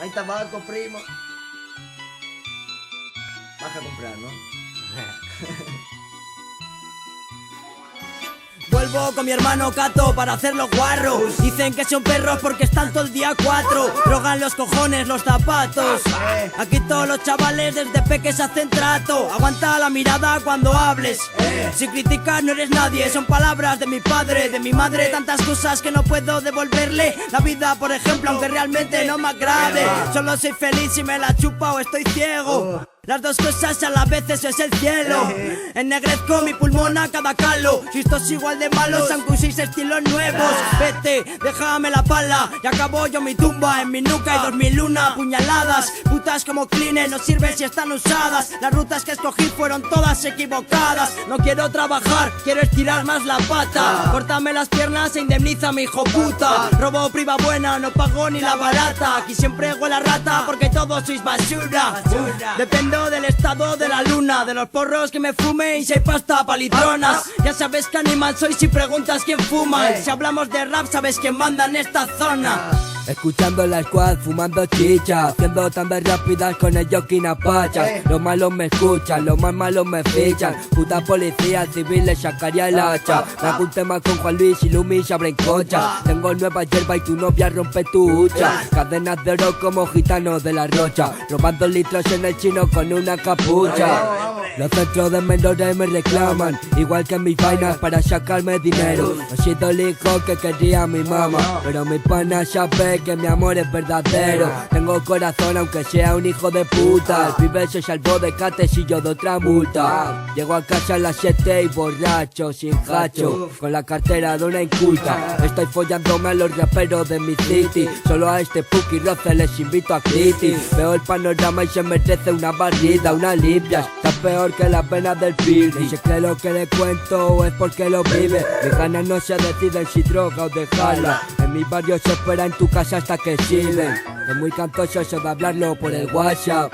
Hay tabaco, primo. Vas a comprar, ¿no? Vuelvo con mi hermano Cato para hacerlo guarro. Dicen que son perros porque están todo el día cuatro. Drogan los cojones, los zapatos. Aquí todos los chavales desde peques hacen trato. Aguanta la mirada cuando hables. Si criticas no eres nadie. Son palabras de mi padre, de mi madre. Tantas cosas que no puedo devolverle. La vida, por ejemplo, aunque realmente no me agrade. Solo soy feliz si me la chupa o estoy ciego. Las dos cosas a la vez, eso es el cielo. Ennegrezco mi pulmón a cada calo. Si esto es igual de malos, aunque uséis estilos nuevos. Vete, déjame la pala. Y acabo yo mi tumba, en mi nuca hay 2001 puñaladas. Putas como clines, no sirven si están usadas. Las rutas que escogí fueron todas equivocadas. No quiero trabajar, quiero estirar más la pata. Córtame las piernas e indemniza a mi hijo puta. Robo priva buena, no pago ni la barata. Aquí siempre huele a rata porque todos sois basura. Depende del estado de la luna, de los porros que me fume y si hay pasta palitronas. Ya sabes qué animal soy si preguntas quién fuma. Si hablamos de rap sabes quién manda en esta zona. Escuchando la squad, fumando chicha, haciendo tandas rápidas con el jockey napachas. Los malos me escuchan, los más malos me fichan. Puta policía civil le sacaría el hacha. Me hago un tema con Juan Luis y Lumi se abren cocha. Tengo nueva hierba y tu novia rompe tu hucha. Cadenas de oro como gitanos de la rocha, robando litros en el chino con una capucha. Los centros de menores me reclaman, igual que mis vainas para sacarme dinero. No he sido el hijo que quería mi mamá, pero mi pana sabe que mi amor es verdadero. Tengo corazón aunque sea un hijo de puta. El pibe se salvó de cates y yo de otra multa. Llego a casa a las 7 y borracho, sin hacho, con la cartera de una inculta. Estoy follándome a los raperos de mi city. Solo a este Puki Roce les invito a Criti. Veo el panorama y se merece una barrida, una limpia. Está peor que las penas del pirri. Si cree lo que le cuento o es porque lo vive. Mis ganas no se deciden si droga o dejarla. En mi barrio se espera en tu casa hasta que silben. Es muy cantoso eso de hablarlo por el WhatsApp.